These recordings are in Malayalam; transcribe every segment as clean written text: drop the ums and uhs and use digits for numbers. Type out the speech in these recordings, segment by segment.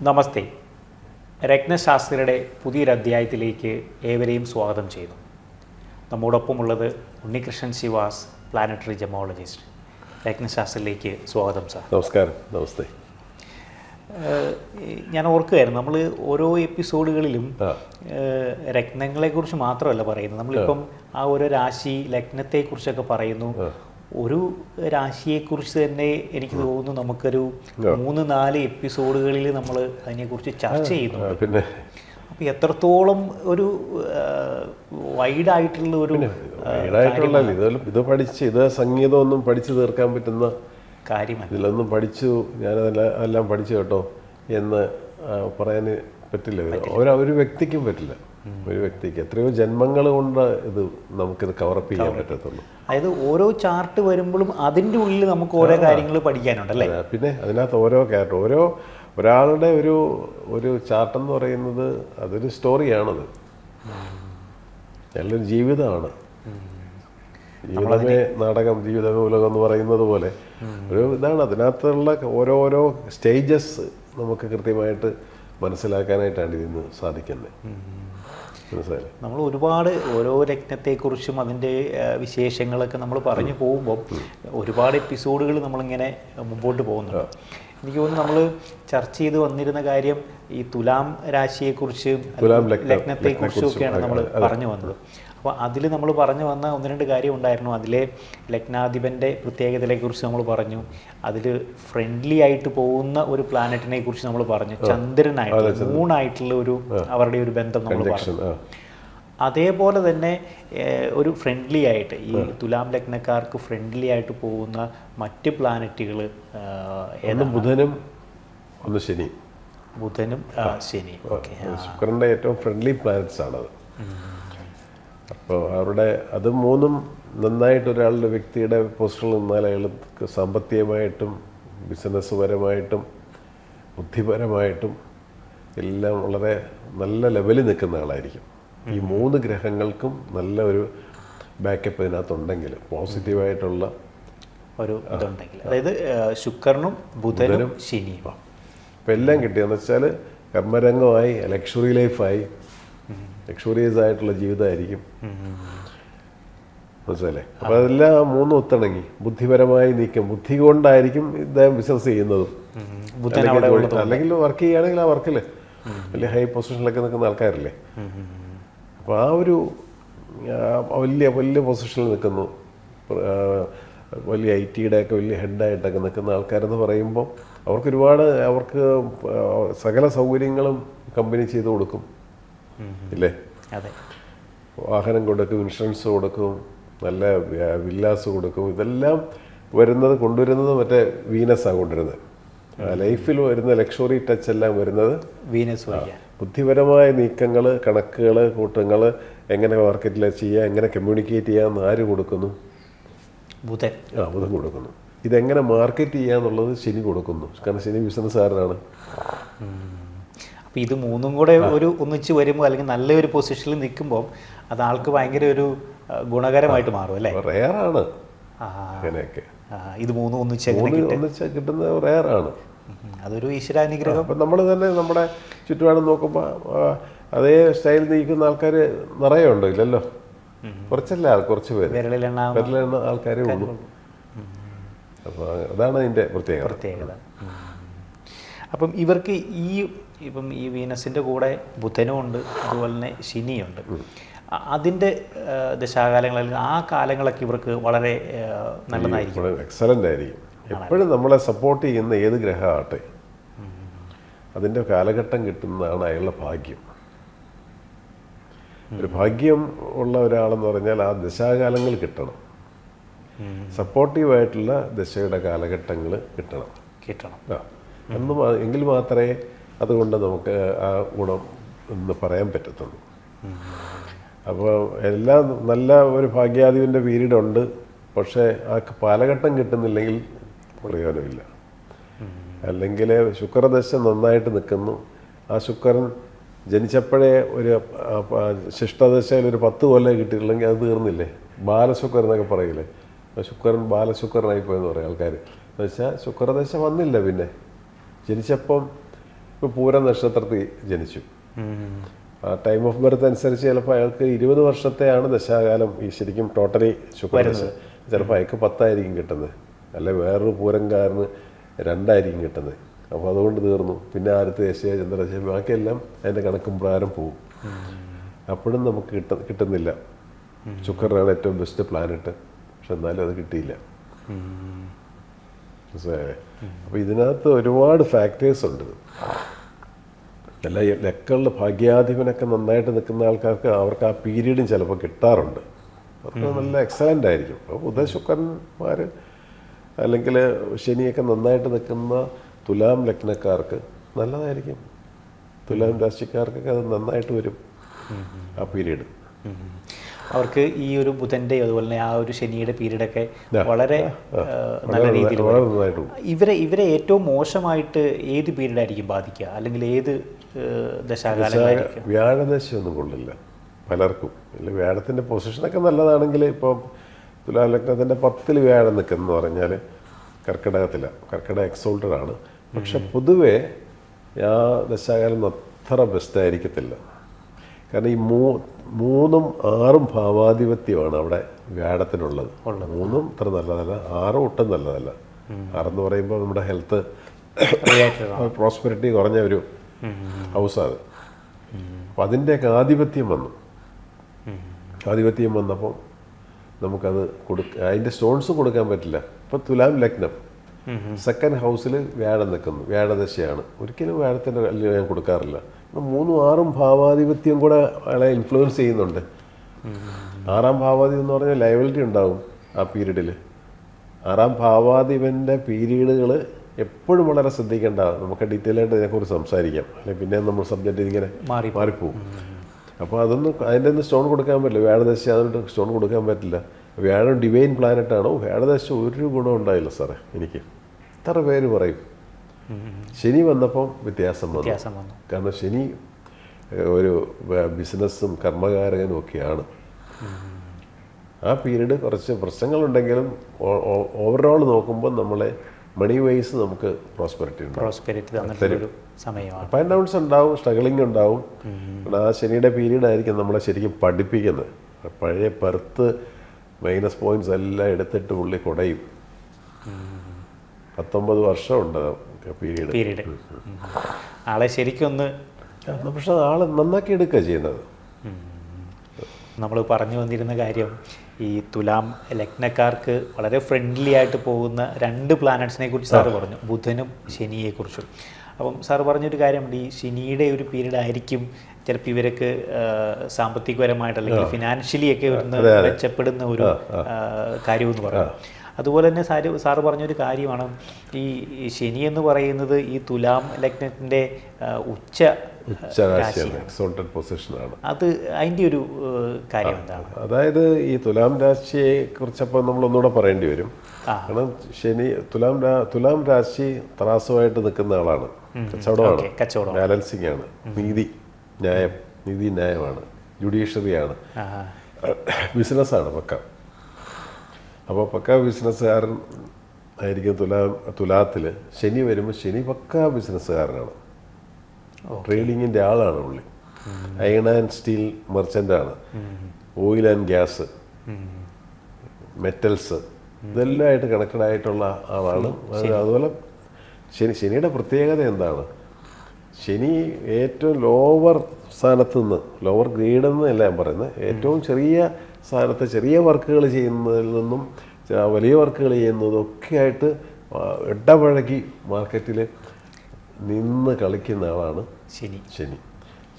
നമസ്തേ. രത്നശാസ്ത്രിയുടെ പുതിയൊരു അധ്യായത്തിലേക്ക് ഏവരെയും സ്വാഗതം ചെയ്യുന്നു. നമ്മോടൊപ്പമുള്ളത് ഉണ്ണികൃഷ്ണൻ ശിവാസ്, പ്ലാനറ്ററി ജെമോളജിസ്റ്റ്. രത്നശാസ്ത്രയിലേക്ക് സ്വാഗതം സാർ. നമസ്കാരം. നമസ്തേ. ഞാൻ ഓർക്കുകയായിരുന്നു, നമ്മൾ ഓരോ എപ്പിസോഡുകളിലും രത്നങ്ങളെക്കുറിച്ച് മാത്രമല്ല പറയുന്നത്. നമ്മളിപ്പം ആ ഓരോ രാശി ലഗ്നത്തെക്കുറിച്ചൊക്കെ പറയുന്നു. ഒരു രാശിയെക്കുറിച്ച് തന്നെ എനിക്ക് തോന്നുന്നു നമുക്കൊരു 3-4 എപ്പിസോഡുകളിൽ നമ്മൾ അതിനെക്കുറിച്ച് ചർച്ച ചെയ്യുന്നു. പിന്നെ അപ്പോൾ എത്രത്തോളം ഒരു വൈഡായിട്ടുള്ള ഒരു ഇത് പഠിച്ച് ഇത് സംഗീതമൊന്നും പഠിച്ചു തീർക്കാൻ പറ്റുന്ന കാര്യമല്ല. ഇതിലൊന്നും പഠിച്ചു ഞാനതെല്ലാം പഠിച്ചു കേട്ടോ എന്ന് പറയാൻ പറ്റില്ല. ഒരു വ്യക്തിക്കും പറ്റില്ല. ഒരു വ്യക്തിക്ക് എത്രയോ ജന്മങ്ങൾ കൊണ്ട് ഇത് നമുക്കിത് കവറപ്പ് ചെയ്യാൻ പറ്റത്തുള്ളൂ. അതായത് ഓരോ ചാർട്ട് വരുമ്പോഴും അതിൻ്റെ ഉള്ളിൽ നമുക്ക് ഓരോ കാര്യങ്ങൾ പഠിക്കാനുണ്ടല്ലേ. പിന്നെ അതിനകത്ത് ഓരോ ക്യാരക്ടർ, ഒരാളുടെ ഒരു ചാർട്ടെന്ന് പറയുന്നത് അതൊരു സ്റ്റോറിയാണത്. നല്ലൊരു ജീവിതമാണ്. ജീവിതമേ നാടകം, ജീവിതമേ ഉലകം എന്ന് പറയുന്നത് പോലെ ഒരു ഇതാണ്. അതിനകത്തുള്ള ഓരോരോ സ്റ്റേജസ് നമുക്ക് കൃത്യമായിട്ട് മനസ്സിലാക്കാനായിട്ടാണ് ഇതിന് സാധിക്കുന്നത്. നമ്മൾ ഒരുപാട് ഓരോ രത്നത്തെക്കുറിച്ചും അതിൻ്റെ വിശേഷങ്ങളൊക്കെ നമ്മൾ പറഞ്ഞു പോകുമ്പോൾ ഒരുപാട് എപ്പിസോഡുകൾ നമ്മളിങ്ങനെ മുമ്പോട്ട് പോകുന്നുണ്ട്. എനിക്ക് തോന്നുന്നു നമ്മൾ ചർച്ച ചെയ്ത് വന്നിരുന്ന കാര്യം ഈ തുലാം രാശിയെക്കുറിച്ച്, ലഗ്നത്തെക്കുറിച്ചും ഒക്കെയാണ് നമ്മൾ പറഞ്ഞു വന്നത്. അപ്പോൾ അതിൽ നമ്മൾ പറഞ്ഞു വന്ന 1-2 കാര്യം ഉണ്ടായിരുന്നു. അതിലെ ലഗ്നാധിപൻ്റെ പ്രത്യേകതയെക്കുറിച്ച് നമ്മൾ പറഞ്ഞു. അതിൽ ഫ്രണ്ട്ലി ആയിട്ട് പോകുന്ന ഒരു പ്ലാനറ്റിനെ കുറിച്ച് നമ്മൾ പറഞ്ഞു. ചന്ദ്രനായിട്ട് മൂണായിട്ടുള്ള അവരുടെ ഒരു ബന്ധം നമ്മൾ പറഞ്ഞു. അതേപോലെ തന്നെ ഒരു ഫ്രണ്ട്ലി ആയിട്ട് ഈ തുലാം ലഗ്നക്കാർക്ക് ഫ്രണ്ട്ലി ആയിട്ട് പോകുന്ന മറ്റ് പ്ലാനറ്റുകൾ ബുധനും ശനി. ഓക്കെ. ശുക്രൻ്റെ ഏറ്റവും ഫ്രണ്ട്ലി പ്ലാനറ്റ്സ് ആണത്. അപ്പോൾ അവരുടെ അത് മൂന്നും നന്നായിട്ട് ഒരാളുടെ വ്യക്തിയുടെ പൊസിഷനിൽ നിന്നാൽ അയാൾക്ക് സാമ്പത്തികമായിട്ടും ബിസിനസ് പരമായിട്ടും ബുദ്ധിപരമായിട്ടും എല്ലാം വളരെ നല്ല ലെവലിൽ നിൽക്കുന്ന ആളായിരിക്കും. ഈ 3 ഗ്രഹങ്ങൾക്കും നല്ല ഒരു ബാക്കപ്പ് ഇതിനകത്തുണ്ടെങ്കിൽ, പോസിറ്റീവായിട്ടുള്ള ഒരു ഇതുണ്ടെങ്കിൽ, അതായത് ശുക്രനും ബുധനും ശനിയും ഇപ്പം എല്ലാം കിട്ടിയെന്ന് വെച്ചാൽ കർമ്മരംഗമായി, ലക്ഷറി ലൈഫായി, ലക്ഷറിയസ് ആയിട്ടുള്ള ജീവിതമായിരിക്കും. മനസ്സിലല്ലേ? അപ്പോൾ അതെല്ലാം 3 ഒത്തിണങ്ങി ബുദ്ധിപരമായി നീക്കം, ബുദ്ധി കൊണ്ടായിരിക്കും ഇദ്ദേഹം ബിസിനസ് ചെയ്യുന്നതും. അല്ലെങ്കിൽ വർക്ക് ചെയ്യുകയാണെങ്കിൽ ആ വർക്കിൽ വലിയ ഹൈ പൊസിഷനിലൊക്കെ നിൽക്കുന്ന ആൾക്കാരില്ലേ. അപ്പോൾ ആ ഒരു വലിയ വലിയ പൊസിഷനിൽ നിൽക്കുന്നു, വലിയ IT-യുടെ ഒക്കെ വലിയ ഹെഡായിട്ടൊക്കെ നിൽക്കുന്ന ആൾക്കാരെന്ന് പറയുമ്പോൾ അവർക്ക് സകല സൗകര്യങ്ങളും കമ്പനി ചെയ്ത് കൊടുക്കും ഇല്ലേ. വാഹനം കൊടുക്കും, ഇൻഷുറൻസ് കൊടുക്കും, നല്ല വില്ലാസ് കൊടുക്കും. ഇതെല്ലാം കൊണ്ടുവരുന്നത് മറ്റേ വീനസാണ് കൊണ്ടുവരുന്നത്. ലൈഫിൽ വരുന്ന ലക്ഷറി ടച്ച് എല്ലാം വരുന്നത് വീനസ്. ബുദ്ധിപരമായ നീക്കങ്ങൾ, കണക്കുകൾ, കൂട്ടങ്ങൾ, എങ്ങനെ മാർക്കറ്റിൽ ചെയ്യുക, എങ്ങനെ കമ്മ്യൂണിക്കേറ്റ് ചെയ്യാമെന്ന് ആര് കൊടുക്കുന്നു? ബുധൻ കൊടുക്കുന്നു. ഇതെങ്ങനെ മാർക്കറ്റ് ചെയ്യുക എന്നുള്ളത് ശനി കൊടുക്കുന്നു. കാരണം ശനി ബിസിനസ്സുകാരനാണ്. അപ്പോൾ ഇത് 3ഉം കൂടെ ഒന്നിച്ച് വരുമ്പോൾ, അല്ലെങ്കിൽ നല്ലൊരു പൊസിഷനിൽ നിൽക്കുമ്പോൾ അത് ആൾക്ക് ഭയങ്കര ഒരു ഗുണകരമായിട്ട് മാറും അല്ലേ. റെയറാണ് അങ്ങനെയൊക്കെ. ഇത് 3 ഒന്നിച്ച് കിട്ടുന്ന റെയറാണ്. അതൊരു ഈശ്വരാനുഗ്രഹം. അപ്പം നമ്മൾ തന്നെ നമ്മുടെ ചുറ്റുപാട് നോക്കുമ്പോൾ അതേ സ്റ്റൈലിൽ നീക്കുന്ന ആൾക്കാർ നിറയെ ഉണ്ടോ? ഇല്ലല്ലോ, കുറച്ച് പേര്, വിരലെണ്ണ ആൾക്കാരേ ഉള്ളൂ. അപ്പോൾ അതാണ് അതിൻ്റെ പ്രത്യേകത. അപ്പം ഇവർക്ക് ഇപ്പം ഈ വീനസിൻ്റെ കൂടെ ബുധനും ഉണ്ട്, അതുപോലെ തന്നെ ശനിയുണ്ട്. അതിൻ്റെ ദശാകാലങ്ങൾ, അല്ലെങ്കിൽ ആ കാലങ്ങളൊക്കെ ഇവർക്ക് വളരെ നല്ലതായിരിക്കും, എക്സലൻ്റ് ആയിരിക്കും. എപ്പോഴും നമ്മളെ സപ്പോർട്ട് ചെയ്യുന്ന ഏത് ഗ്രഹമാകട്ടെ അതിൻ്റെ കാലഘട്ടം കിട്ടുന്നതാണ് അയാളുടെ ഭാഗ്യം. ഒരു ഭാഗ്യം ഉള്ള ഒരാളെന്ന് പറഞ്ഞാൽ ആ ദശാകാലങ്ങൾ കിട്ടണം, സപ്പോർട്ടീവായിട്ടുള്ള ദശയുടെ കാലഘട്ടങ്ങൾ കിട്ടണം. എങ്കിൽ മാത്രമേ അതുകൊണ്ട് നമുക്ക് ആ ഗുണം എന്ന് പറയാൻ പറ്റത്തുള്ളൂ. അപ്പോൾ എല്ലാം നല്ല ഒരു ഭാഗ്യാധിപൻ്റെ പീരീഡ് ഉണ്ട്, പക്ഷേ ആ കാലഘട്ടം കിട്ടുന്നില്ലെങ്കിൽ പ്രയോജനമില്ല. അല്ലെങ്കിൽ ശുക്രദശ നന്നായിട്ട് നിൽക്കുന്നു, ആ ശുക്രൻ ജനിച്ചപ്പോഴേ ഒരു ശിഷ്ടദശയിൽ ഒരു 10 കൊല്ലം കിട്ടിയിട്ടില്ലെങ്കിൽ അത് തീർന്നില്ലേ. ബാലശുക്രൻ എന്നൊക്കെ പറയില്ലേ, ശുക്രൻ ബാലശുക്രനായിപ്പോയെന്ന് പറയും ആൾക്കാർ. എന്ന് വെച്ചാൽ ശുക്രദശ വന്നില്ല, പിന്നെ ജനിച്ചപ്പം ഇപ്പോൾ പൂര നക്ഷത്രത്തിൽ ജനിച്ചു. ആ ടൈം ഓഫ് ബർത്ത് അനുസരിച്ച് ചിലപ്പോൾ അയാൾക്ക് 20 വർഷത്തെയാണ് ദശാകാലം ഈ ശരിക്കും ടോട്ടലി ശുക്രദശ. ചിലപ്പോൾ അയാൾക്ക് 10 ആയിരിക്കും കിട്ടുന്നത്, അല്ലെ വേറൊരു പൂരംകാരന് 2 ആയിരിക്കും കിട്ടുന്നത്. അപ്പോൾ അതുകൊണ്ട് തീർന്നു. പിന്നെ ആദ്യത്തെ ദശ ചന്ദ്രദശ ബാക്കിയെല്ലാം അതിൻ്റെ കണക്കും പ്രകാരം പോകും. അപ്പോഴും നമുക്ക് കിട്ടുന്നില്ല. ശുക്രനാണ് ഏറ്റവും ബെസ്റ്റ് പ്ലാനറ്റ്, പക്ഷെ എന്നാലും അത് കിട്ടിയില്ല. മനസ്സിലായേ? അപ്പോൾ ഇതിനകത്ത് ഒരുപാട് ഫാക്ടേഴ്സ് ഉണ്ട്. എല്ലാ ലക്കുകളിൽ ഭാഗ്യാധിപനൊക്കെ നന്നായിട്ട് നിൽക്കുന്ന ആൾക്കാർക്ക് അവർക്ക് ആ പീരീഡും ചിലപ്പോൾ കിട്ടാറുണ്ട്. അവർക്ക് നല്ല എക്സലൻ്റ് ആയിരിക്കും. അപ്പോൾ ബുധശുക്രന്മാർ അല്ലെങ്കിൽ ശനിയൊക്കെ നന്നായിട്ട് നിൽക്കുന്ന തുലാം ലഗ്നക്കാർക്ക് നല്ലതായിരിക്കും. തുലാം രാശിക്കാർക്കൊക്കെ അത് നന്നായിട്ട് വരും ആ പീരീഡ്. അവർക്ക് ഈ ഒരു ബുധൻ്റെ അതുപോലെ തന്നെ ആ ഒരു ശനിയുടെ പീരീഡൊക്കെ വളരെ നല്ല രീതിയിൽ ഇവരെ ഏറ്റവും മോശമായിട്ട് ഏത് പീരീഡായിരിക്കും ബാധിക്കുക, അല്ലെങ്കിൽ ഏത് ദശാകാലങ്ങളായിരിക്കും? വ്യാഴദശയൊന്നും കൊള്ളില്ല പലർക്കും. ഇല്ല, വ്യാഴത്തിൻ്റെ പൊസിഷനൊക്കെ നല്ലതാണെങ്കിൽ ഇപ്പോൾ തുലാം ലഗ്നത്തിൻ്റെ 10ൽ വ്യാഴം നിൽക്കുന്നതെന്ന് പറഞ്ഞാൽ കർക്കിടക എക്സോൾട്ടഡ് ആണ്. പക്ഷെ പൊതുവേ ആ ദശാകാലം അത്ര ബെസ്റ്റ് ആയിരിക്കത്തില്ല. കാരണം ഈ 3ഉം 6ഉം ഭാവാധിപത്യമാണ് അവിടെ വ്യാഴത്തിനുള്ളത്. 3ഉം അത്ര നല്ലതല്ല, 6ഉം ഒട്ടും നല്ലതല്ല. 6 എന്ന് പറയുമ്പോൾ നമ്മുടെ ഹെൽത്ത് പ്രോസ്പെരിറ്റി കുറഞ്ഞ ഒരു ഹൗസാണ്. അപ്പം അതിൻ്റെയൊക്കെ ആധിപത്യം വന്നപ്പോൾ നമുക്കത് അതിൻ്റെ സ്റ്റോൺസും കൊടുക്കാൻ പറ്റില്ല. ഇപ്പം തുലാം ലഗ്നം 2nd ഹൗസിൽ വ്യാഴം നിൽക്കുന്നു, വ്യാഴദശയാണ്. ഒരിക്കലും വ്യാഴത്തിൻ്റെ കല്യാണം ഞാൻ കൊടുക്കാറില്ല. 3ഉം 6ഉം ഭാവാധിപത്യം കൂടെ അയാളെ ഇൻഫ്ലുവൻസ് ചെയ്യുന്നുണ്ട്. 6ാം ഭാവാധിപം എന്ന് പറഞ്ഞാൽ ലയബിലിറ്റി ഉണ്ടാവും ആ പീരീഡിൽ. 6ാം ഭാവാധിപൻ്റെ പീരീഡുകൾ എപ്പോഴും വളരെ ശ്രദ്ധിക്കേണ്ട. നമുക്ക് ഡീറ്റെയിൽ ആയിട്ട് ഇതിനെക്കുറിച്ച് സംസാരിക്കാം, അല്ലെങ്കിൽ പിന്നെ നമ്മൾ സബ്ജക്റ്റ് ഇങ്ങനെ മാറിപ്പോവും. അപ്പോൾ അതിൻ്റെ ഒന്നും സ്റ്റോൺ കൊടുക്കാൻ പറ്റില്ല. വ്യാഴദശ അതുകൊണ്ട് സ്റ്റോൺ കൊടുക്കാൻ പറ്റില്ല. വ്യാഴം ഡിവൈൻ പ്ലാനറ്റാണോ? വ്യാഴദശ ഒരു ഗുണം ഉണ്ടായില്ല സാറേ എനിക്ക്. എത്ര പേര് പറയും. ശനി വന്നപ്പം വ്യത്യാസം വന്നു. കാരണം ശനി ഒരു ബിസിനസ്സും കർമ്മകാരകനും ഒക്കെയാണ്. ആ പീരീഡ് കുറച്ച് പ്രശ്നങ്ങളുണ്ടെങ്കിലും ഓവറോൾ നോക്കുമ്പോൾ നമ്മളെ മണി വൈസ് നമുക്ക് പ്രോസ്പെരിറ്റി അപ്പ് ആൻഡ് ഡൗൺസ് ഉണ്ടാവും, സ്ട്രഗിളിങ് ഉണ്ടാവും. ആ ശനിയുടെ പീരീഡ് ആയിരിക്കും നമ്മളെ ശരിക്കും പഠിപ്പിക്കുന്നത്. പഴയ പെർത്ത് മൈനസ് പോയിന്റ്സ് എല്ലാം എടുത്തിട്ട് പുള്ളി കുടയും. 19 വർഷമുണ്ട് പീരീഡ്. ആളെ ശരിക്കൊന്ന് പക്ഷെ ആളെ നന്നാക്കി എടുക്കുക ചെയ്യുന്നത്. നമ്മൾ പറഞ്ഞു വന്നിരുന്ന കാര്യം ഈ തുലാം ലഗ്നക്കാർക്ക് വളരെ ഫ്രണ്ട്ലി ആയിട്ട് പോകുന്ന 2 പ്ലാനറ്റ്സിനെ കുറിച്ച് സാറ് പറഞ്ഞു, ബുധനും ശനിയെക്കുറിച്ചും. അപ്പം സാറ് പറഞ്ഞൊരു കാര്യമുണ്ട്, ഈ ശനിയുടെ ഒരു പീരീഡ് ആയിരിക്കും ചിലപ്പോൾ ഇവർക്ക് സാമ്പത്തികപരമായിട്ട് അല്ലെങ്കിൽ ഫിനാൻഷ്യലി ഒക്കെ ഒന്ന് മെച്ചപ്പെടുന്ന ഒരു കാര്യമെന്ന് പറയും. അതുപോലെ തന്നെ സാറ് പറഞ്ഞൊരു കാര്യമാണ് ഈ ശനി എന്ന് പറയുന്നത് ഈ തുലാം ലഗ്നത്തിൻ്റെ ഉച്ച പൊസിഷനാണ്. അത് അതിൻ്റെ ഒരു കാര്യം എന്താണ്? അതായത് ഈ തുലാം രാശിയെ കുറിച്ചപ്പോൾ നമ്മളൊന്നുകൂടെ പറയേണ്ടി വരും. കാരണം ശനി തുലാം രാശി ത്രാസുമായിട്ട് നിൽക്കുന്ന ആളാണ്. കച്ചവടമാണ്, ബാലൻസിങ് ആണ്, നീതി ന്യായമാണ്, ജുഡീഷ്യറിയാണ്, ബിസിനസ്സാണ് പക്ക. അപ്പോൾ പക്ക ബിസിനസ്സുകാരൻ ആയിരിക്കും തുലാത്തിൽ. ശനി വരുമ്പോൾ ശനി പക്ക ബിസിനസ്സുകാരനാണ്, ട്രേഡിങ്ങിൻ്റെ ആളാണ് പുള്ളി. അയൺ ആൻഡ് സ്റ്റീൽ മെർച്ചൻ്റാണ്, ഓയിൽ ആൻഡ് ഗ്യാസ്, മെറ്റൽസ് ഇതെല്ലാം ആയിട്ട് കണക്റ്റഡ് ആയിട്ടുള്ള ആളാണ്. അതുപോലെ ശനിയുടെ പ്രത്യേകത എന്താണ്? ശനി ഏറ്റവും ലോവർ സ്ഥാനത്ത് നിന്ന്, ലോവർ ഗ്രേഡ് എന്നല്ല ഞാൻ പറയുന്നത്, ഏറ്റവും ചെറിയ സ്ഥാനത്ത് ചെറിയ വർക്കുകൾ ചെയ്യുന്നതിൽ നിന്നും വലിയ വർക്കുകൾ ചെയ്യുന്നതൊക്കെ ആയിട്ട് ഇടപഴകി മാർക്കറ്റിൽ നിന്ന് കളിക്കുന്ന ആളാണ്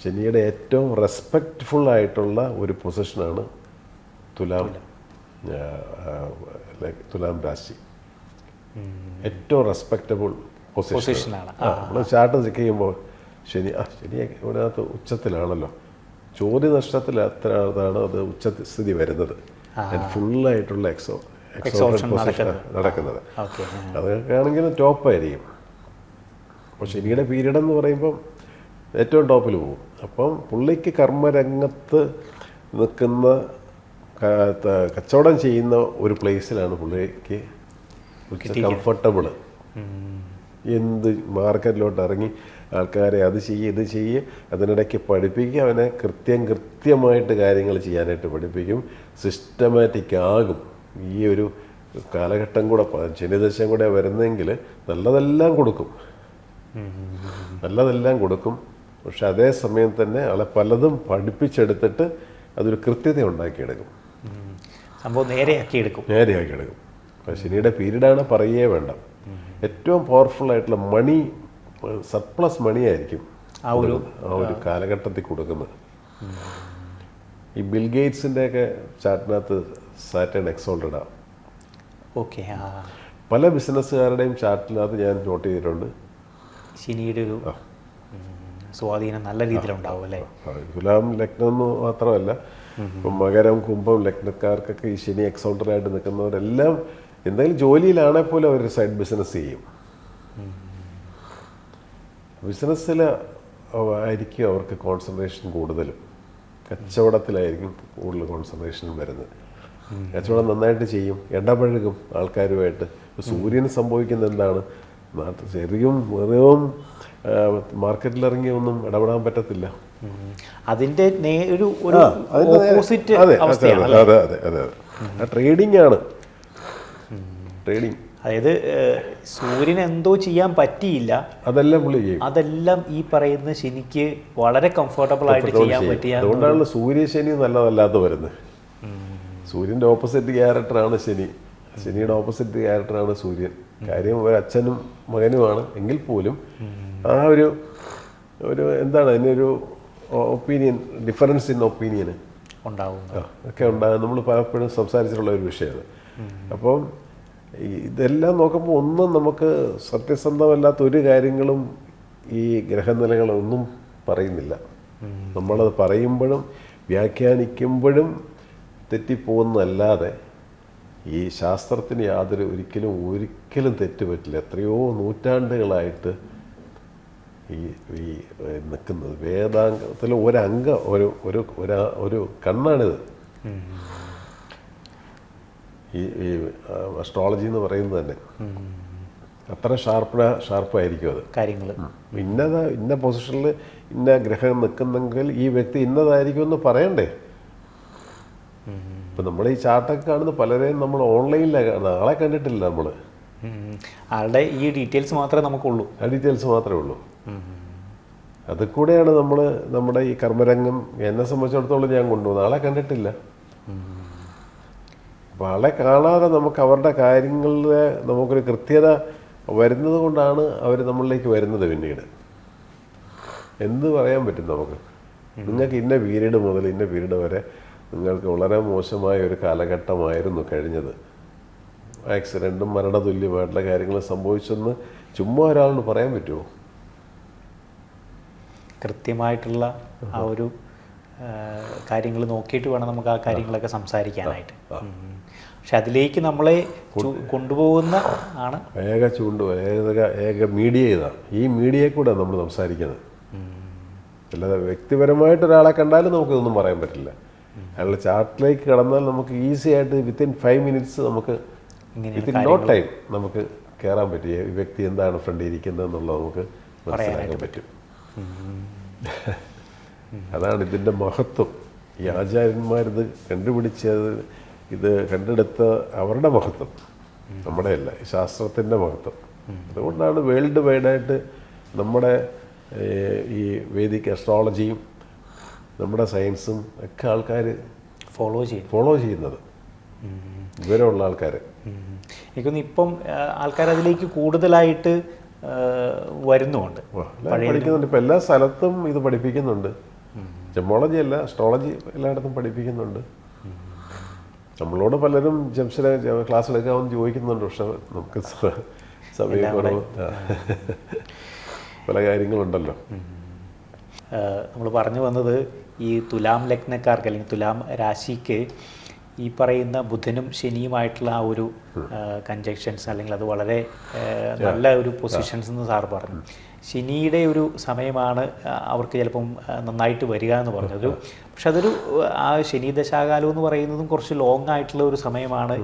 ശനിയുടെ ഏറ്റവും റെസ്പെക്റ്റ്ഫുൾ ആയിട്ടുള്ള ഒരു പൊസിഷനാണ് തുലാം രാശി. ഏറ്റവും റെസ്പെക്റ്റബിൾ പൊസിഷനാണ്. നമ്മൾ ചാർട്ട് ചെക്ക് ചെയ്യുമ്പോൾ ശനി ഇതിനകത്ത് ഉച്ചത്തിലാണല്ലോ, ചോദ്യ നഷ്ടത്തിൽ അത്രയാണ് അത് ഉച്ചസ്ഥിതി വരുന്നത്, ഫുള്ളായിട്ടുള്ള എക്സോഷൻ നടക്കുന്നത്. അതൊക്കെ ആണെങ്കിലും ടോപ്പായിരിക്കും. അപ്പോൾ ശനിയുടെ പീരീഡ് എന്ന് പറയുമ്പം ഏറ്റവും ടോപ്പിൽ പോകും. അപ്പം പുള്ളിക്ക് കർമ്മരംഗത്ത് നിൽക്കുന്ന കച്ചവടം ചെയ്യുന്ന ഒരു പ്ലേസിലാണ് പുള്ളിക്ക് കംഫർട്ടബിള്. എന്ത് മാർക്കറ്റിലോട്ട് ഇറങ്ങി ആൾക്കാരെ അത് ചെയ്യ് ഇത് ചെയ്യ്, അതിനിടയ്ക്ക് പഠിപ്പിക്കുക, അവനെ കൃത്യമായിട്ട് കാര്യങ്ങൾ ചെയ്യാനായിട്ട് പഠിപ്പിക്കും, സിസ്റ്റമാറ്റിക് ആകും. ഈ ഒരു കാലഘട്ടം കൂടെ ശനിദശം കൂടെ വരുന്നെങ്കിൽ നല്ലതെല്ലാം കൊടുക്കും. പക്ഷെ അതേ സമയം തന്നെ ആളെ പലതും പഠിപ്പിച്ചെടുത്തിട്ട് അതൊരു കൃത്യത ഉണ്ടാക്കിയെടുക്കും, സംഭവം നേരെയാക്കി എടുക്കും. അപ്പോൾ ശനിയുടെ പീരീഡാണ് പറയേ വേണ്ട. ഏറ്റവും പവർഫുൾ ആയിട്ടുള്ള മണി, സർപ്ലസ് മണിയായിരിക്കും ആ ഒരു കാലഘട്ടത്തിൽ കൊടുക്കുന്നത്. ഈ ബിൽ ഗേറ്റ്സിൻ്റെയൊക്കെ ചാർട്ടിനകത്ത് സാറ്റേൺ എക്സോൾട്ടഡാണ്. ഓക്കെ. പല ബിസിനസ്സുകാരുടെയും ചാർട്ടിനകത്ത് ഞാൻ നോട്ട് ചെയ്തിട്ടുണ്ട് ശനിയുടെ ഒരു സ്വാധീനം നല്ല രീതിയിലുണ്ടാവും അല്ലേ. തുലാം ലഗ്നം എന്ന് മാത്രമല്ല, ഇപ്പം മകരം കുംഭം ലഗ്നക്കാർക്കൊക്കെ ഈ ശനി എക്സോൾട്ടറായിട്ട് നിൽക്കുന്നവരെല്ലാം എന്തെങ്കിലും ജോലിയിലാണെങ്കിൽ പോലും അവർ സൈഡ് ബിസിനസ് ചെയ്യും. ബിസിനസ്സിൽ ആയിരിക്കും അവർക്ക് കോൺസെൻട്രേഷൻ കൂടുതലും, കച്ചവടത്തിലായിരിക്കും കൂടുതൽ കോൺസെൻട്രേഷൻ വരുന്നത്. കച്ചവടം നന്നായിട്ട് ചെയ്യും, ഇടപഴകും ആൾക്കാരുമായിട്ട്. സൂര്യന് സംഭവിക്കുന്നത് എന്താണ്, ശരിക്കും വെറും മാർക്കറ്റിലിറങ്ങി ഒന്നും ഇടപെടാൻ പറ്റത്തില്ല. അതിന്റെ ഒരു ഓപ്പോസിറ്റ് അവസ്ഥയാണ്. അതെ, ട്രേഡിംഗ് ആണ്. അതായത് സൂര്യന് എന്തോ ചെയ്യാൻ പറ്റിയില്ല, അതെല്ലാം പുള്ളി ചെയ്യും. അതെല്ലാം ഈ പറയുന്ന ശനിക്ക് വളരെ കംഫർട്ടബിൾ ആയിട്ട് ചെയ്യാൻ പറ്റിയ. അതുകൊണ്ടാണ് സൂര്യശനി നല്ലതല്ലാത്ത വരുന്നത്. സൂര്യൻ്റെ ഓപ്പോസിറ്റ് ക്യാരക്ടറാണ് ശനി, ശനിയുടെ ഓപ്പോസിറ്റ് ക്യാരക്ടറാണ് സൂര്യൻ. കാര്യം ഒരു അച്ഛനും മകനുമാണ് എങ്കിൽ പോലും ആ ഒരു എന്താണ് അതിനൊരു ഒപ്പീനിയൻ, ഡിഫറൻസ് ഇൻ ഒപ്പീനിയന് ഒക്കെ ഉണ്ടാകും. നമ്മൾ പലപ്പോഴും സംസാരിച്ചിട്ടുള്ള ഒരു വിഷയമാണ്. അപ്പം ഇതെല്ലാം നോക്കുമ്പോൾ ഒന്നും നമുക്ക് സത്യസന്ധമല്ലാത്ത ഒരു കാര്യങ്ങളും ഈ ഗ്രഹനിലകളൊന്നും പറയുന്നില്ല. നമ്മളത് പറയുമ്പോഴും വ്യാഖ്യാനിക്കുമ്പോഴും തെറ്റിപ്പോകുന്നതല്ലാതെ ഈ ശാസ്ത്രത്തിന് ഒരിക്കലും തെറ്റ് പറ്റില്ല. എത്രയോ നൂറ്റാണ്ടുകളായിട്ട് ഈ നിൽക്കുന്നത് വേദാംഗത്തിൽ ഒരംഗം, ഒരു കണ്ണാണിത്. ഈ അസ്ട്രോളജി എന്ന് പറയുന്നത് തന്നെ അത്ര ഷാർപ്പായിരിക്കും അത് കാര്യങ്ങൾ. ഇന്ന പൊസിഷനിൽ ഇന്ന ഗ്രഹം നിൽക്കുന്നെങ്കിൽ ഈ വ്യക്തി ഇന്നതായിരിക്കും എന്ന് പറയണ്ടേ. ഇപ്പം നമ്മൾ ഈ ചാർട്ടൊക്കെ കാണുന്ന പലരെയും നമ്മൾ ഓൺലൈനിലാണ് കാണുന്നത്, ആളെ കണ്ടിട്ടില്ല നമ്മൾ. ആളുടെ ഈ ഡീറ്റെയിൽസ് മാത്രമേ നമുക്കുള്ളൂ, ഡീറ്റെയിൽസ് മാത്രമേ ഉള്ളൂ. അതിൽ കൂടെയാണ് നമ്മൾ നമ്മുടെ ഈ കർമ്മരംഗം എന്നെ സംബന്ധിച്ചിടത്തോളം ഞാൻ കൊണ്ടുപോകുന്നത്. ആളെ കണ്ടിട്ടില്ല. അപ്പോൾ ആളെ കാണാതെ നമുക്ക് അവരുടെ കാര്യങ്ങളിൽ നമുക്കൊരു കൃത്യത വരുന്നത് കൊണ്ടാണ് അവർ നമ്മളിലേക്ക് വരുന്നത്. പിന്നീട് എന്ത് പറയാൻ പറ്റും നമുക്ക്? നിങ്ങൾക്ക് ഇന്ന പീരീഡ് മുതൽ ഇന്ന പീരീഡ് വരെ നിങ്ങൾക്ക് വളരെ മോശമായ ഒരു കാലഘട്ടമായിരുന്നു കഴിഞ്ഞത്, ആക്സിഡൻറ്റും മരണതുല്യമായിട്ടുള്ള കാര്യങ്ങൾ സംഭവിച്ചെന്ന് ചുമ്മാ ഒരാളിന് പറയാൻ പറ്റുമോ? കൃത്യമായിട്ടുള്ള ആ ഒരു കാര്യങ്ങൾ നോക്കിയിട്ട് വേണം നമുക്ക് ആ കാര്യങ്ങളൊക്കെ സംസാരിക്കാനായിട്ട്. പക്ഷെ അതിലേക്ക് നമ്മളെ കൊണ്ടുപോകുന്ന ആണ് ഏക മീഡിയ ഇതാണ്. ഈ മീഡിയയിൽ കൂടെ നമ്മൾ സംസാരിക്കുന്നത്. അല്ലാതെ വ്യക്തിപരമായിട്ടൊരാളെ കണ്ടാലും നമുക്കിതൊന്നും പറയാൻ പറ്റില്ല. അയാളുടെ ചാർട്ടിലേക്ക് കടന്നാൽ നമുക്ക് ഈസി ആയിട്ട് വിത്തിൻ 5 minutes നമുക്ക് വിത്തിൻ നോ ടൈം നമുക്ക് കയറാൻ പറ്റും. ഈ വ്യക്തി എന്താണ് ഫ്രണ്ട് ഇരിക്കുന്നത് എന്നുള്ളത് നമുക്ക് മനസ്സിലാക്കാൻ പറ്റും. അതാണ് ഇതിൻ്റെ മഹത്വം. ഈ ആചാര്യന്മാരിത് കണ്ടുപിടിച്ചത്, ഇത് കണ്ടെടുത്ത അവരുടെ മഹത്വം, നമ്മുടെ അല്ല, ശാസ്ത്രത്തിൻ്റെ മഹത്വം. അതുകൊണ്ടാണ് വേൾഡ് വൈഡായിട്ട് നമ്മുടെ ഈ വേദിക് അസ്ട്രോളജിയും നമ്മുടെ സയൻസും ഒക്കെ ആൾക്കാർ ഫോളോ ചെയ്യുന്നത്, വിവരമുള്ള ആൾക്കാർ. എനിക്കൊന്ന് ഇപ്പം ആൾക്കാർ അതിലേക്ക് കൂടുതലായിട്ട് വരുന്നുണ്ട്, പഠിക്കുന്നുണ്ട്. ഇപ്പം എല്ലാ സ്ഥലത്തും ഇത് പഠിപ്പിക്കുന്നുണ്ട്. ജമോളജി അല്ല, അസ്ട്രോളജി എല്ലായിടത്തും പഠിപ്പിക്കുന്നുണ്ട്. നമ്മളോട് പലരും ജംഷനെ ക്ലാസ് എടുക്കാമെന്ന് ചോദിക്കുന്നുണ്ട്. പക്ഷെ നമുക്ക് സമയക്കുറവ്, പല കാര്യങ്ങളുണ്ടല്ലോ. നമ്മൾ പറഞ്ഞു വന്നത് ഈ തുലാം ലഗ്നക്കാർക്ക് അല്ലെങ്കിൽ തുലാം രാശിക്ക് ഈ പറയുന്ന ബുധനും ശനിയുമായിട്ടുള്ള ആ ഒരു കൺജങ്ഷൻസ്, അല്ലെങ്കിൽ അത് വളരെ നല്ല ഒരു പൊസിഷൻസ് എന്ന് സാർ പറഞ്ഞു. ശനിയുടെ ഒരു സമയമാണ് അവർക്ക് ചിലപ്പം നന്നായിട്ട് വരിക എന്ന് പറഞ്ഞത്. പക്ഷെ അതൊരു ആ ശനി ദശാകാലം എന്ന് പറയുന്നതും കുറച്ച് ലോങ് ആയിട്ടുള്ള ഒരു സമയമാണ്.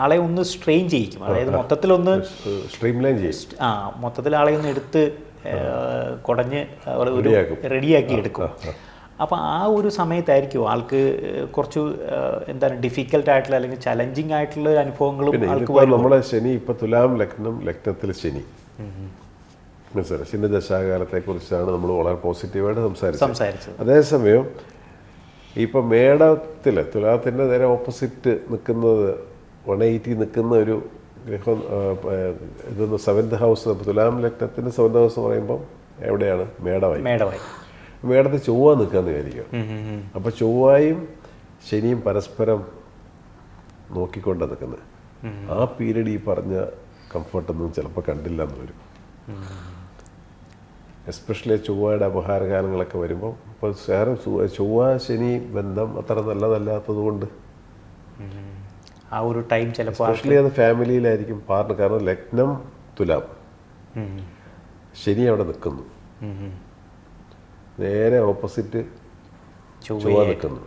ആളെ ഒന്ന് സ്ട്രെയിൻ ചെയ്യിക്കും, അതായത് മൊത്തത്തിലൊന്ന് സ്ട്രീംലൈൻ ചെയ്യും. മൊത്തത്തിൽ ആളെ ഒന്ന് എടുത്ത് കുടഞ്ഞ് ഒരു റെഡിയാക്കി എടുക്കും. അപ്പോൾ ആ ഒരു സമയത്തായിരിക്കും ആൾക്ക് കുറച്ച് എന്താണ് ഡിഫിക്കൽട്ടായിട്ടുള്ള അല്ലെങ്കിൽ ചലഞ്ചിങ് ആയിട്ടുള്ള അനുഭവങ്ങളും ആൾക്ക് വരും. നമ്മളെ ശനി ഇപ്പം തുലാം ലഗ്നം, ലഗ്നത്തിൽ ശനി മനസ്സിലായി. ശനി ദശാകാലത്തെക്കുറിച്ചാണ് നമ്മൾ വളരെ പോസിറ്റീവായിട്ട് സംസാരിച്ചത്. അതേസമയം ഇപ്പം മേടത്തിൽ തുലാത്തിൻ്റെ നേരെ ഓപ്പോസിറ്റ് നിൽക്കുന്നത് 180 നിൽക്കുന്ന ഒരു ഗ്രഹം ഇതൊന്ന് 7th ഹൗസ്. തുലാം ലഗ്നത്തിൻ്റെ 7th ഹൗസ് എന്ന് പറയുമ്പം എവിടെയാണ്? മേടമായി. മേടത്തിൽ ചൊവ്വ നിൽക്കാന്ന് വിചാരിക്കും. അപ്പോൾ ചൊവ്വയും ശനിയും പരസ്പരം നോക്കിക്കൊണ്ടാണ് നിൽക്കുന്നത്. ആ പീരീഡ് ഈ പറഞ്ഞ കംഫർട്ടൊന്നും ചിലപ്പോൾ കണ്ടില്ലെന്ന് വരും. എസ്പെഷ്യലി ചൊവ്വയുടെ അപഹാരകാലങ്ങളൊക്കെ വരുമ്പോൾ ഇപ്പോൾ ചൊവ്വ ശനി ബന്ധം അത്ര നല്ലതല്ലാത്തത് കൊണ്ട് ആ ഒരു ടൈം ചിലപ്പോൾ എസ്പെഷ്യലി അത് ഫാമിലിയിലായിരിക്കും പാർട്ണർ. കാരണം ലഗ്നം തുലാം, ശനി അവിടെ നിൽക്കുന്നു, നേരെ ഓപ്പോസിറ്റ് ചൊവ്വ നിൽക്കുന്നു.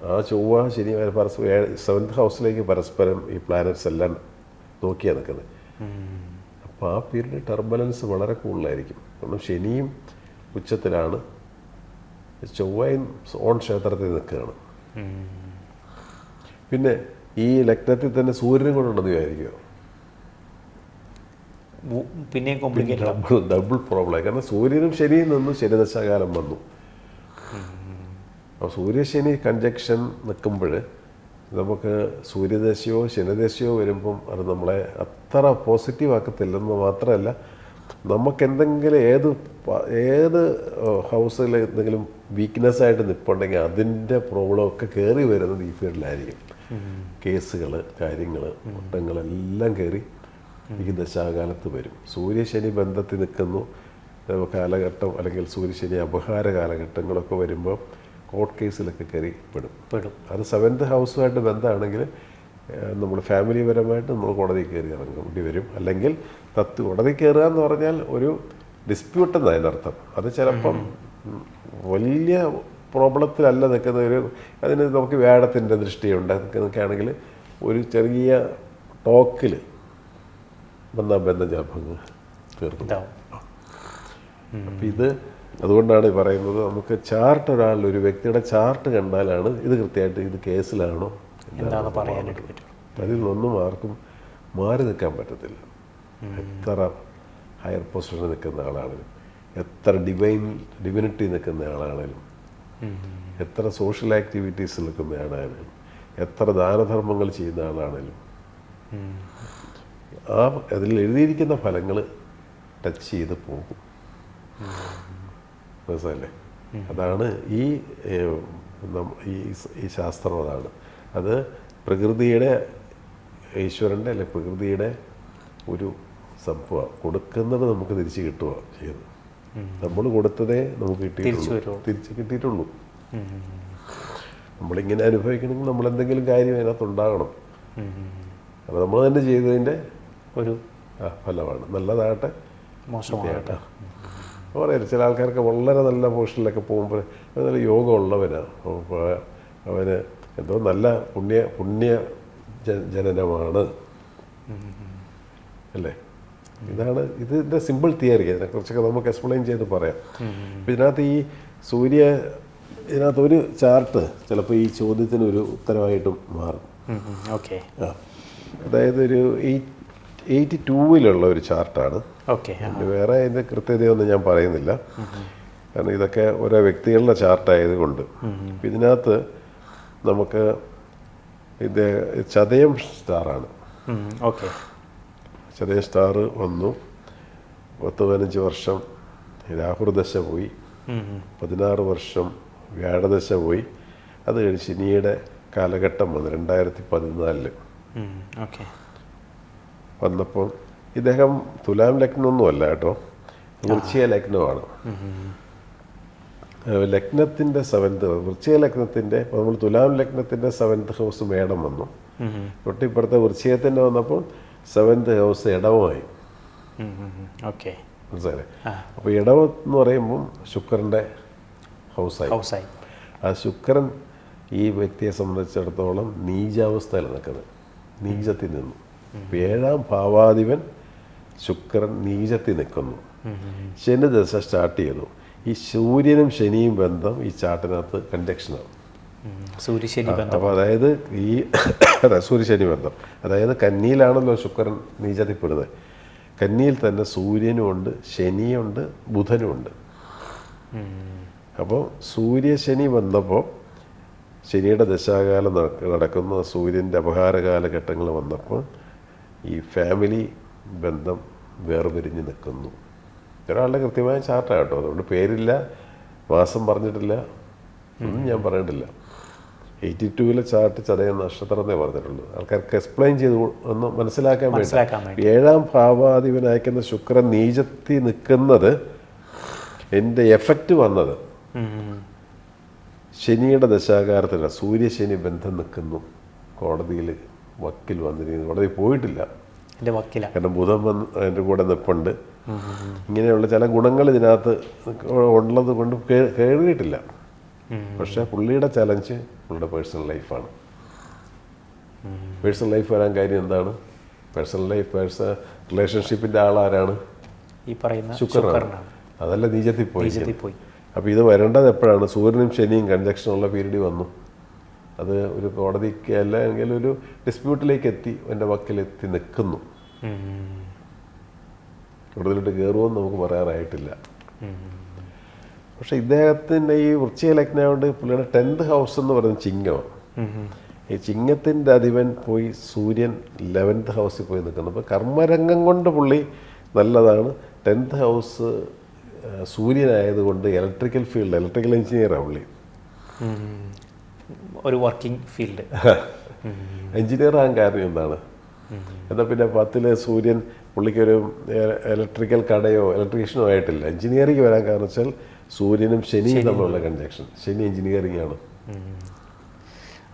ആ ചൊവ്വ ശനി പരസ്പരം 7th ഹൗസിലേക്ക് പരസ്പരം ഈ പ്ലാനറ്റ്സ് എല്ലാം നോക്കിയാണ് നിൽക്കുന്നത്. അപ്പോൾ ആ പീരീഡ് ടർബുലൻസ് വളരെ കൂടുതലായിരിക്കും. കാരണം ശനിയും ഉച്ചത്തിലാണ്, ചൊവ്വയും ഓൺ ക്ഷേത്രത്തിൽ നിൽക്കുകയാണ്. പിന്നെ ഈ ലഗ്നത്തിൽ തന്നെ സൂര്യനും കൂടെ ഉണ്ടെന്ന് വിചാരിക്കുമോ, പിന്നെയും കോംപ്ലിക്കേറ്റഡ്, ഡബിൾ പ്രോബ്ലം. കാരണം സൂര്യനും ശനിയിൽ നിന്നും ശനിദശാകാലം വന്നു. അപ്പോൾ സൂര്യശനി കൺജക്ഷൻ നിൽക്കുമ്പോൾ നമുക്ക് സൂര്യദശയോ ശനിദശയോ വരുമ്പം അത് നമ്മളെ അത്ര പോസിറ്റീവ് ആക്കത്തില്ലെന്ന് മാത്രമല്ല, നമുക്കെന്തെങ്കിലും ഏത് ഹൗസിൽ എന്തെങ്കിലും വീക്ക്നെസ് ആയിട്ട് നിൽപ്പുണ്ടെങ്കിൽ അതിൻ്റെ പ്രോബ്ലമൊക്കെ കയറി വരുന്നത് ഈ ഫീൽഡിലായിരിക്കും. കേസുകൾ, കാര്യങ്ങൾ, ഒട്ടങ്ങളെല്ലാം കയറി ഈ ദശാകാലത്ത് വരും. സൂര്യശനി ബന്ധത്തിൽ നിൽക്കുന്നു കാലഘട്ടം, അല്ലെങ്കിൽ സൂര്യശനി അപഹാര കാലഘട്ടങ്ങളൊക്കെ വരുമ്പോൾ കോർട്ട് കേസിലൊക്കെ കയറി പെടും. അത് 7th ഹൗസുമായിട്ട് ബന്ധമാണെങ്കിൽ നമ്മൾ ഫാമിലിപരമായിട്ട് നമ്മൾ കോടതി കയറി ഇറങ്ങേണ്ടി വരും. അല്ലെങ്കിൽ കോടതി കയറുക എന്ന് പറഞ്ഞാൽ ഒരു ഡിസ്പ്യൂട്ട് എന്നാണ് അതിനർത്ഥം. അത് ചിലപ്പം വലിയ പ്രോബ്ലത്തിലല്ല നിൽക്കുന്ന ഒരു, അതിന് നമുക്ക് വ്യാഴത്തിൻ്റെ ദൃഷ്ടിയുണ്ട് നിൽക്കുകയാണെങ്കിൽ ഒരു ചെറിയ ടോക്കിൽ ബന്ധം ചിലപ്പം തീർക്കും. അപ്പം ഇത് അതുകൊണ്ടാണ് പറയുന്നത്, നമുക്ക് ചാർട്ട് ഒരു വ്യക്തിയുടെ ചാർട്ട് കണ്ടാലാണ് ഇത് കൃത്യമായിട്ട് ഇത് കേസിലാണോ എന്താണെന്ന് പറയാനായിട്ട് പറ്റും. അതിൽ നിന്നും ആർക്കും മാറി നിൽക്കാൻ പറ്റത്തില്ല. എത്ര ഹയർ പൊസിഷനിൽ നിൽക്കുന്ന ആളാണെങ്കിലും, എത്ര ഡിവിനിറ്റി നിൽക്കുന്ന ആളാണെങ്കിലും, എത്ര സോഷ്യൽ ആക്ടിവിറ്റീസിൽ നിൽക്കുന്ന ആളാണെങ്കിലും, എത്ര ദാനധർമ്മങ്ങൾ ചെയ്യുന്ന ആളാണെങ്കിലും, ആ അതിൽ എഴുതിയിരിക്കുന്ന ഫലങ്ങൾ ടച്ച് ചെയ്ത് പോകും. മനസ്സിലല്ലേ? അതാണ് ഈ ശാസ്ത്രം. അതാണ് അത് പ്രകൃതിയുടെ, ഈശ്വരൻ്റെ അല്ലെങ്കിൽ പ്രകൃതിയുടെ ഒരു സംഭവം. കൊടുക്കുന്നത് നമുക്ക് തിരിച്ച് കിട്ടുക ചെയ്യുന്നത്. നമ്മൾ കൊടുത്തതേ നമുക്ക് തിരിച്ച് കിട്ടിയിട്ടുള്ളൂ. നമ്മളിങ്ങനെ അനുഭവിക്കണമെങ്കിൽ നമ്മളെന്തെങ്കിലും കാര്യം അതിനകത്തുണ്ടാകണം. അത് നമ്മൾ തന്നെ ചെയ്തതിൻ്റെ ഒരു ഫലമാണ്. നല്ലതാകട്ടെ മോശമാകട്ടെ പറയാം. ചില ആൾക്കാർക്ക് വളരെ നല്ല പൊസിഷനിലൊക്കെ പോകുമ്പോൾ നല്ല യോഗമുള്ളവനാണ്, അവന് എന്തോ നല്ല പുണ്യ ജനനമാണ് അല്ലേ? ഇതാണ് ഇതിൻ്റെ സിമ്പിൾ തിയറി. അതിനെക്കുറിച്ചൊക്കെ നമുക്ക് എക്സ്പ്ലെയിൻ ചെയ്ത് പറയാം. അപ്പം ഇതിനകത്ത് ഇതിനകത്ത് ഒരു ചാർട്ട് ചിലപ്പോൾ ഈ ചോദ്യത്തിന് ഒരു ഉത്തരവായിട്ടും മാറും. ഓക്കെ. അതായത് ഒരു 82 ഒരു ചാർട്ടാണ്. വേറെ അതിൻ്റെ കൃത്യതയൊന്നും ഞാൻ പറയുന്നില്ല, കാരണം ഇതൊക്കെ ഓരോ വ്യക്തികളുടെ ചാർട്ടായതുകൊണ്ട്. ഇതിനകത്ത് നമുക്ക് ഇത് ചതയം സ്റ്റാറാണ്. ചതയം സ്റ്റാർ വന്നു. 10-15 വർഷം രാഹുർദശ പോയി, 16 വർഷം വ്യാഴദശ പോയി. അത് കഴിഞ്ഞ് ശനിയുടെ കാലഘട്ടം വന്നു 2014 വന്നപ്പോൾ ഇദ്ദേഹം തുലാം ലഗ്നമൊന്നുമല്ല കേട്ടോ, വൃശ്ചിക ലഗ്നമാണ്. ലഗ്നത്തിൻ്റെ 7th വൃശ്ചിക ലഗ്നത്തിൻ്റെ, ഇപ്പോൾ നമ്മൾ തുലാം ലഗ്നത്തിൻ്റെ 7th ഹൗസ് മേടം വന്നു. തൊട്ടിപ്പുറത്തെ വൃശ്ചികത്തിൻ്റെ വന്നപ്പോൾ 7th ഹൗസ് ഇടവമായി. മനസ്സിലായി? അപ്പോൾ ഇടവം എന്ന് പറയുമ്പം ശുക്രൻ്റെ ഹൗസായി. ആ ശുക്രൻ ഈ വ്യക്തിയെ സംബന്ധിച്ചിടത്തോളം നീചാവസ്ഥയിൽ നിൽക്കുന്നത്, നീചത്തിൽ നിന്നു. 7ാം ഭാവാധിപൻ ശുക്രൻ നീചത്തിൽ നിൽക്കുന്നു. ശനി ദശ സ്റ്റാർട്ട് ചെയ്തു. ഈ സൂര്യനും ശനിയും ബന്ധം ഈ ചാർട്ടിനകത്ത് കണ്ടക്ഷനാണ്. സൂര്യശനി ബന്ധം. അപ്പോൾ അതായത് ഈ സൂര്യശനി ബന്ധം, അതായത് കന്നിയിലാണല്ലോ ശുക്രൻ നീചത്തിൽപ്പെടുന്നത്. കന്നിയിൽ തന്നെ സൂര്യനും ഉണ്ട്, ശനിയുണ്ട്, ബുധനും ഉണ്ട്. അപ്പോൾ സൂര്യശനി വന്നപ്പോൾ ശനിയുടെ ദശാകാലം നടക്കുന്ന സൂര്യൻ്റെ അപഹാര കാലഘട്ടങ്ങൾ വന്നപ്പോൾ ഈ ഫാമിലി ബന്ധം വേർപിരിഞ്ഞ് നിൽക്കുന്നു. ഒരാളുടെ കൃത്യമായ ചാർട്ടാണ് കേട്ടോ, അതുകൊണ്ട് പേരില്ല, മാസം പറഞ്ഞിട്ടില്ല, ഒന്നും ഞാൻ പറഞ്ഞിട്ടില്ല. 82-ലെ ചാർട്ട് ചതയ നക്ഷത്രം എന്നേ പറഞ്ഞിട്ടുള്ളൂ. ആൾക്കാർക്ക് എക്സ്പ്ലെയിൻ ചെയ്ത് ഒന്ന് മനസ്സിലാക്കാൻ വേണ്ടി. 7ാം ഭാവാധിപനായിരിക്കുന്ന ശുക്രൻ നീചത്തിൽ നിൽക്കുന്നത് എൻ്റെ എഫക്റ്റ് വന്നത് ശനിയുടെ ദശാകാലത്തില്ല. സൂര്യശനി ബന്ധം നിൽക്കുന്നു. കോടതിയിൽ വക്കീൽ വന്നിരിക്കുന്നു, കോടതി പോയിട്ടില്ല, കാരണം ബുധൻ വന്ന് അതിൻ്റെ കൂടെ നിൽപ്പുണ്ട്. ഇങ്ങനെയുള്ള ചില ഗുണങ്ങൾ ഇതിനകത്ത് ഉള്ളത് കൊണ്ട് കേറിയിട്ടില്ല. പക്ഷേ പുള്ളിയുടെ ചലഞ്ച് പുള്ളിയുടെ പേഴ്സണൽ ലൈഫാണ്. പേഴ്സണൽ ലൈഫ് വരാൻ കാര്യം എന്താണ്? പേഴ്സണൽ ലൈഫ് റിലേഷൻഷിപ്പിൻ്റെ ആളാരാണ്? ഈ പറയുന്ന ശുക്രനാണ്. അതല്ല നീചത്തിൽ പോയി. അപ്പോൾ ഇത് വരേണ്ടത് എപ്പോഴാണ്? സൂര്യനും ശനിയും കൺജക്ഷനുള്ള പീരീഡ് വന്നു. അത് ഒരു കോടതിക്ക് അല്ല എങ്കിൽ ഒരു ഡിസ്പ്യൂട്ടിലേക്ക് എത്തി, എൻ്റെ വക്കിലെത്തി നിൽക്കുന്നു. കൂടുതലോട്ട് കയറുമെന്ന് നമുക്ക് പറയാറായിട്ടില്ല. പക്ഷെ ഇദ്ദേഹത്തിൻ്റെ ഈ വൃശ്ചിക ലഗ്നമായതുകൊണ്ട് പുള്ളിയുടെ 10th ഹൗസ് എന്ന് പറയുന്നത് ചിങ്ങമാണ്. ഈ ചിങ്ങത്തിൻ്റെ അധിപൻ പോയി സൂര്യൻ 11th ഹൗസിൽ പോയി നിൽക്കുന്നു. അപ്പോൾ കർമ്മരംഗം കൊണ്ട് പുള്ളി നല്ലതാണ്. 10th ഹൗസ് സൂര്യനായതുകൊണ്ട് ഇലക്ട്രിക്കൽ ഫീൽഡ്, ഇലക്ട്രിക്കൽ എഞ്ചിനീയറാണ് പുള്ളി. ഒരു വർക്കിംഗ് ഫീൽഡ്. എഞ്ചിനീയർ ആകാൻ കാരണം എന്താണ്? എന്നാൽ പിന്നെ 10ലെ സൂര്യൻ പുള്ളിക്കൊരു ഇലക്ട്രിക്കൽ കടയോ ഇലക്ട്രീഷ്യനോ ആയിട്ടില്ല. എഞ്ചിനീയറിംഗ് വരാൻ കാരണം വെച്ചാൽ സൂര്യനും ശനിയും തമ്മിലുള്ള കൺജക്ഷൻ. ശനി എഞ്ചിനീയറിംഗ് ആണ്.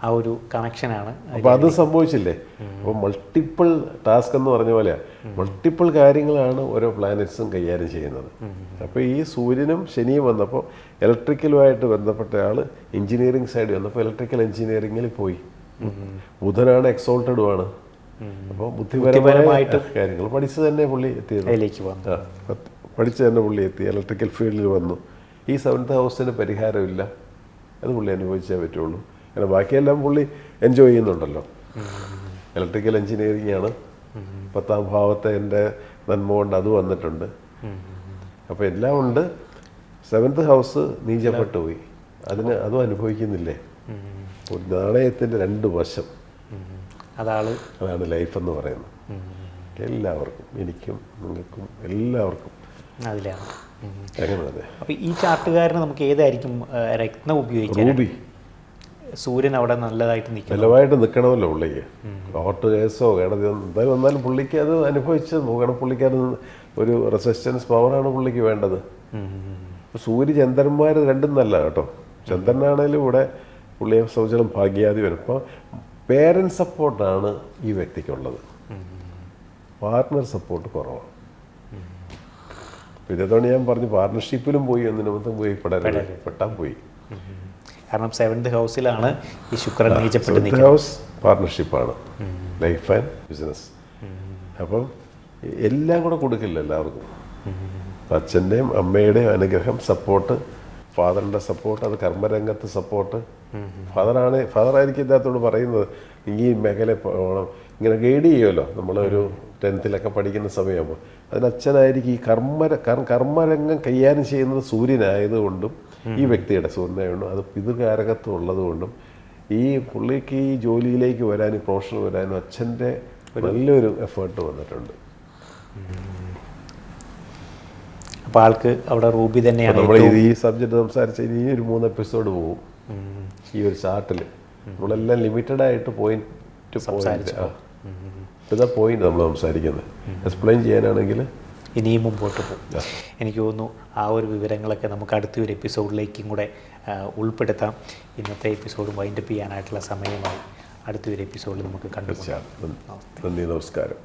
ആ ഒരു കണക്ഷനാണ്. അപ്പോൾ അത് സംഭവിച്ചില്ലേ? അപ്പോൾ മൾട്ടിപ്പിൾ ടാസ്ക് എന്ന് പറഞ്ഞ പോലെയാണ്, മൾട്ടിപ്പിൾ കാര്യങ്ങളാണ് ഓരോ പ്ലാനറ്റ്സും കൈകാര്യം ചെയ്യുന്നത്. അപ്പോൾ ഈ സൂര്യനും ശനിയും വന്നപ്പോൾ ഇലക്ട്രിക്കലുമായിട്ട് ബന്ധപ്പെട്ട ആൾ എഞ്ചിനീയറിംഗ് സൈഡ് വന്നപ്പോൾ ഇലക്ട്രിക്കൽ എഞ്ചിനീയറിംഗിൽ പോയി. ബുധനാണ് എക്സോൾട്ടഡുമാണ്. അപ്പോൾ ബുദ്ധിപരമായിട്ട് കാര്യങ്ങൾ പഠിച്ച് തന്നെ പുള്ളി എത്തിയത്, പഠിച്ച് തന്നെ പുള്ളി എത്തി, ഇലക്ട്രിക്കൽ ഫീൽഡിൽ വന്നു. ഈ 7th ഹൗസിന് പരിഹാരമില്ല, അത് പുള്ളി അനുഭവിച്ചേ പറ്റുള്ളൂ. കാരണം ബാക്കിയെല്ലാം പുള്ളി എൻജോയ് ചെയ്യുന്നുണ്ടല്ലോ. ഇലക്ട്രിക്കൽ എഞ്ചിനീയറിംഗ് ആണ്. 10ാം ഭാവത്തെ എൻ്റെ നന്മ കൊണ്ട് അത് വന്നിട്ടുണ്ട്. അപ്പോൾ എല്ലാം ഉണ്ട്. 7th ഹൗസ് നീചപ്പെട്ടു പോയി. അതും അനുഭവിക്കുന്നില്ലേ? ഒരു നാണയത്തിൻ്റെ 2 വശം. അതാണ് ലൈഫ് എന്ന് പറയുന്നത്. എല്ലാവർക്കും, എനിക്കും നിങ്ങൾക്കും എല്ലാവർക്കും അതിലാണ്. അങ്ങനെ അതെ. അപ്പോൾ ഈ ചാർട്ടുകാരന് നമുക്ക് ഏതായിരിക്കും രത്നം ഉപയോഗിക്കാൻ? റൂബി. സൂര്യൻ അവിടെ നല്ലതായിട്ട് ബലമായിട്ട് നിൽക്കണമല്ലോ പുള്ളിക്ക്. കോർട്ട് കേസോ എന്തായാലും വന്നാലും പുള്ളിക്ക് അത് അനുഭവിച്ച് നോക്കണം. പുള്ളിക്ക് അത് ഒരു റെസിസ്റ്റൻസ് പവറാണ് പുള്ളിക്ക് വേണ്ടത്. സൂര്യ ചന്ദ്രന്മാർ രണ്ടും നല്ല കേട്ടോ. ചന്ദ്രനാണേലും ഇവിടെ പുള്ളിയെ സംബന്ധിച്ചിടത്തോളം ഭാഗ്യാധി വരും. അപ്പോൾ പേരൻറ് സപ്പോർട്ടാണ് ഈ വ്യക്തിക്കുള്ളത്, പാർട്ട്ണർ സപ്പോർട്ട് കുറവാണ്. ഇതോടെ ഞാൻ പറഞ്ഞു പാർട്ട്ണർഷിപ്പിലും പോയി ഒന്നിനൊന്നും പോയി പെട്ടാൻ പോയി. കാരണം 7th ഹൗസിലാണ് ഈ ശുക്രൻ നീചപ്പെട്ട്. 7th ഹൗസ് പാർട്ട്ണർഷിപ്പാണ്, ലൈഫ് ആൻഡ് ബിസിനസ്. അപ്പം എല്ലാം കൂടെ കൊടുക്കില്ല എല്ലാവർക്കും. അച്ഛൻ്റെയും അമ്മയുടെയും അനുഗ്രഹം, സപ്പോർട്ട്, ഫാദറിൻ്റെ സപ്പോർട്ട്, അത് കർമ്മരംഗത്ത് സപ്പോർട്ട്. ഫാദറായിരിക്കും ഇതിനകത്തോട് പറയുന്നത് ഈ മേഖല പോകണം, ഇങ്ങനെ ഗൈഡ് ചെയ്യുമല്ലോ നമ്മളൊരു 10th പഠിക്കുന്ന സമയമാകുമ്പോൾ. അതിന് അച്ഛനായിരിക്കും ഈ കർമ്മരംഗം കൈകാര്യം ചെയ്യുന്നത് സൂര്യനായതുകൊണ്ടും ഈ വ്യക്തിയുടെ സൂര്യനായതുകൊണ്ടും അത് പിതൃകാരകത്വം ഉള്ളതുകൊണ്ടും ഈ പുള്ളിക്ക് ഈ ജോലിയിലേക്ക് വരാനും പ്രൊഫഷൻ വരാനും അച്ഛൻ്റെ നല്ലൊരു എഫേർട്ട് വന്നിട്ടുണ്ട്. അപ്പോൾ ആൾക്ക് അവിടെ റൂബി തന്നെയാണ്. നമ്മൾ ഈ സബ്ജക്റ്റ് സംസാരിച്ച ഇനി ഒരു 3 എപ്പിസോഡ് പോകും ഈ ഒരു ചാർട്ടിൽ. നമ്മളെല്ലാം ലിമിറ്റഡ് ആയിട്ട് പോയിന്റ് ഇതാ പോയിന്റ് നമ്മൾ സംസാരിക്കുന്നത്. എക്സ്പ്ലെയിൻ ചെയ്യാനാണെങ്കിൽ ഇനിയും മുമ്പോട്ട് പോകും. എനിക്ക് തോന്നുന്നു ആ ഒരു വിവരങ്ങളൊക്കെ നമുക്ക് അടുത്തൊരു എപ്പിസോഡിലേക്കും കൂടെ ഉൾപ്പെടുത്താം. ഇന്നത്തെ എപ്പിസോഡ് വൈൻഡപ്പ് ചെയ്യാനായിട്ടുള്ള സമയമായി. അടുത്തൊരു എപ്പിസോഡിൽ നമുക്ക് കണ്ടുപിടിക്കാം. നന്ദി, നമസ്കാരം.